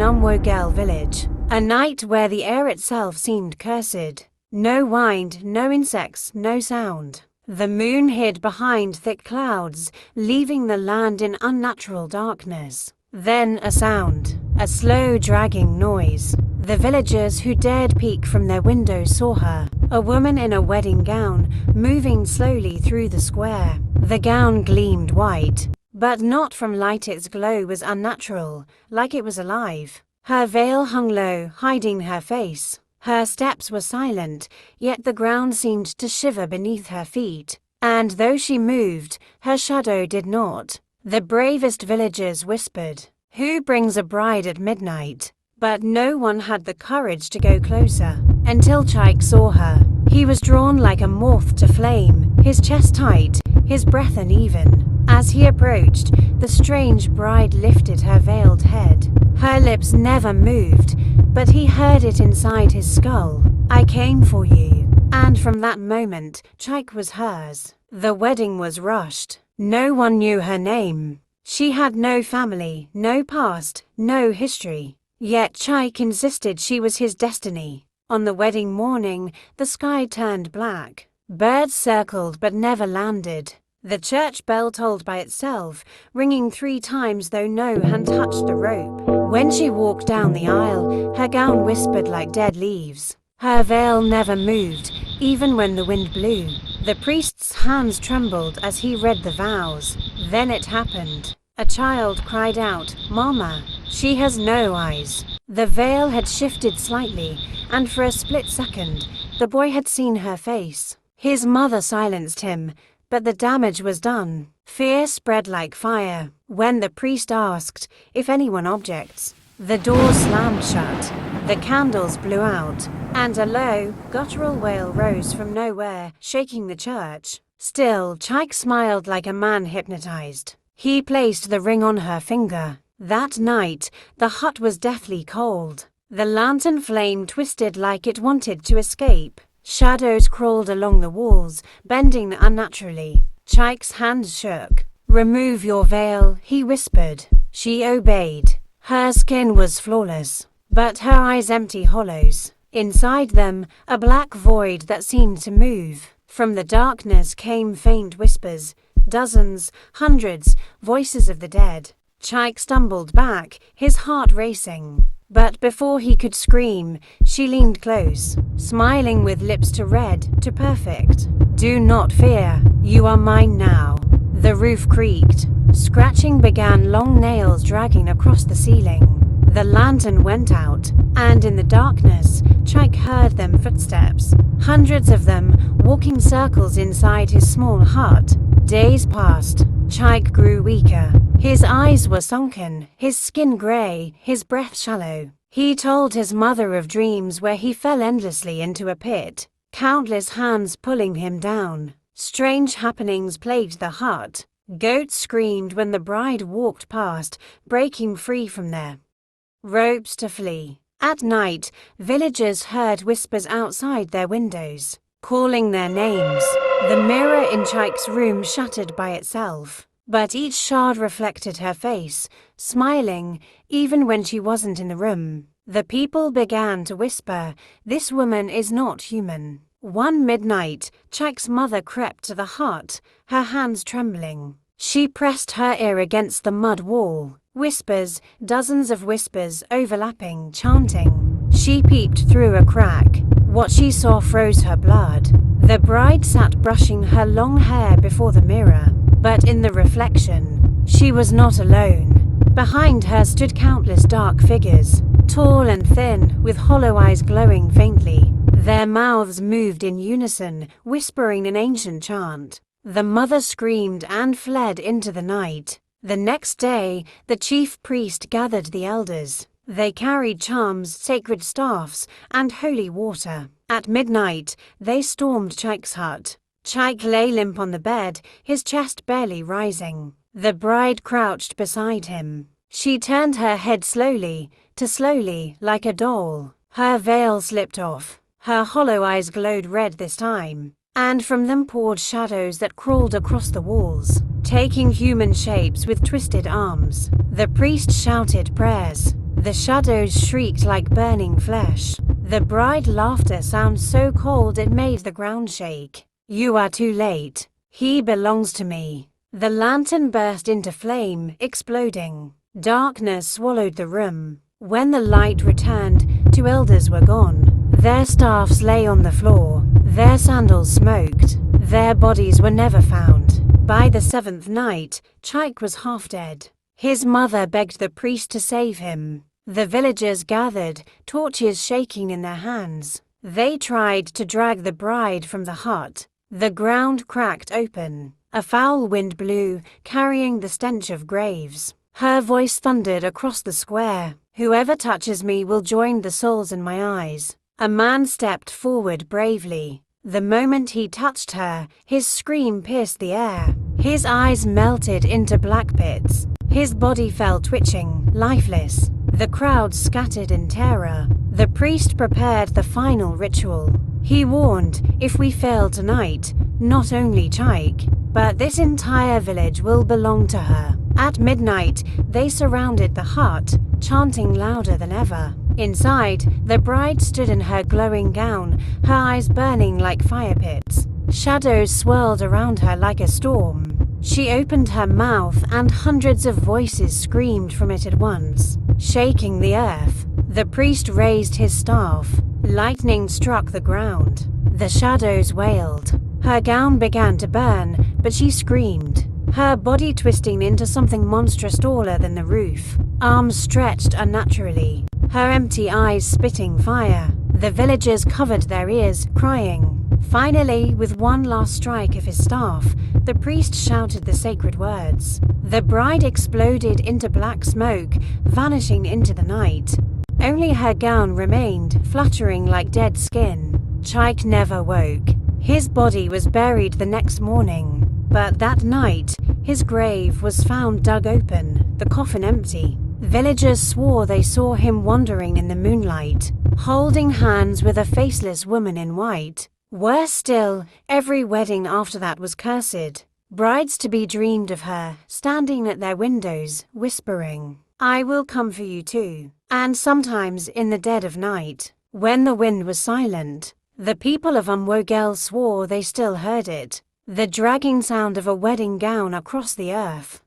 Numwogel village, a night where the air itself seemed cursed. No wind, no insects, no sound. The moon hid behind thick clouds, leaving the land in unnatural darkness. Then a sound, a slow dragging noise. The villagers who dared peek from their windows saw her, a woman in a wedding gown, moving slowly through the square. The gown gleamed white, but not from light. Its glow was unnatural, like it was alive. Her veil hung low, hiding her face. Her steps were silent, yet the ground seemed to shiver beneath her feet. And though she moved, her shadow did not. The bravest villagers whispered, "Who brings a bride at midnight?" But no one had the courage to go closer, until Chaik saw her. He was drawn like a moth to flame, his chest tight, his breath uneven. As he approached, the strange bride lifted her veiled head. Her lips never moved, but he heard it inside his skull. "I came for you." And from that moment, Chaik was hers. The wedding was rushed. No one knew her name. She had no family, no past, no history. Yet Chaik insisted she was his destiny. On the wedding morning, the sky turned black. Birds circled but never landed. The church bell tolled by itself, ringing 3 times though no hand touched the rope. When she walked down the aisle, her gown whispered like dead leaves. Her veil never moved, even when the wind blew. The priest's hands trembled as he read the vows. Then it happened. A child cried out, "Mama." She has no eyes. The veil had shifted slightly, and for a split second, the boy had seen her face. His mother silenced him, but the damage was done. Fear spread like fire. When the priest asked if anyone objects, the door slammed shut, the candles blew out, and a low, guttural wail rose from nowhere, shaking the church. Still, Chaik smiled like a man hypnotized. He placed the ring on her finger. That night, the hut was deathly cold. The lantern flame twisted like it wanted to escape. Shadows crawled along the walls, bending unnaturally. Chaik's hands shook. "Remove your veil," he whispered. She obeyed. Her skin was flawless, but her eyes empty hollows. Inside them, a black void that seemed to move. From the darkness came faint whispers, dozens, hundreds, voices of the dead. Chaik stumbled back, his heart racing. But before he could scream, she leaned close, smiling with lips to red, to perfect. "Do not fear, you are mine now." The roof creaked. Scratching began, long nails dragging across the ceiling. The lantern went out, and in the darkness, Chaik heard them footsteps. Hundreds of them, walking circles inside his small hut. Days passed. Chaik grew weaker. His eyes were sunken, his skin grey, his breath shallow. He told his mother of dreams where he fell endlessly into a pit, countless hands pulling him down. Strange happenings plagued the hut. Goats screamed when the bride walked past, breaking free from their ropes to flee. At night, villagers heard whispers outside their windows, calling their names. The mirror in Chaik's room shattered by itself, but each shard reflected her face, smiling, even when she wasn't in the room. The people began to whisper, "This woman is not human." One midnight, Chaik's mother crept to the hut, her hands trembling. She pressed her ear against the mud wall. Whispers, dozens of whispers, overlapping, chanting. She peeped through a crack. What she saw froze her blood. The bride sat brushing her long hair before the mirror, but in the reflection, she was not alone. Behind her stood countless dark figures, tall and thin, with hollow eyes glowing faintly. Their mouths moved in unison, whispering an ancient chant. The mother screamed and fled into the night. The next day, the chief priest gathered the elders. They carried charms, sacred staffs, and holy water. At midnight, they stormed Chaik's hut. Chaik lay limp on the bed, his chest barely rising. The bride crouched beside him. She turned her head slowly, like a doll. Her veil slipped off. Her hollow eyes glowed red this time, and from them poured shadows that crawled across the walls, taking human shapes with twisted arms. The priest shouted prayers. The shadows shrieked like burning flesh. The bride laughter sounds so cold it made the ground shake. You are too late. He belongs to me. The lantern burst into flame, exploding. Darkness swallowed the room. When the light returned, 2 elders were gone. Their staffs lay on the floor. Their sandals smoked. Their bodies were never found. By the 7th night, Chaik was half dead. His mother begged the priest to save him. The villagers gathered, torches shaking in their hands. They tried to drag the bride from the hut. The ground cracked open. A foul wind blew, carrying the stench of graves. Her voice thundered across the square. Whoever touches me will join the souls in my eyes. A man stepped forward bravely. The moment he touched her, his scream pierced the air. His eyes melted into black pits. His body fell twitching, lifeless. The crowd scattered in terror. The priest prepared the final ritual. He warned, if we fail tonight, not only Chaik, but this entire village will belong to her. At midnight, they surrounded the hut, chanting louder than ever. Inside, the bride stood in her glowing gown, her eyes burning like fire pits. Shadows swirled around her like a storm. She opened her mouth and hundreds of voices screamed from it at once, shaking the earth. The priest raised his staff. Lightning struck the ground. The shadows wailed. Her gown began to burn, but she screamed, her body twisting into something monstrous taller than the roof. Arms stretched unnaturally, her empty eyes spitting fire. The villagers covered their ears, crying. Finally, with one last strike of his staff, the priest shouted the sacred words. The bride exploded into black smoke, vanishing into the night. Only her gown remained, fluttering like dead skin. Chaik never woke. His body was buried the next morning. But that night, his grave was found dug open, the coffin empty. Villagers swore they saw him wandering in the moonlight, holding hands with a faceless woman in white. Worse still, every wedding after that was cursed. Brides to be dreamed of her, standing at their windows, whispering, "I will come for you too." And sometimes in the dead of night, when the wind was silent, the people of Umwogel swore they still heard it, the dragging sound of a wedding gown across the earth.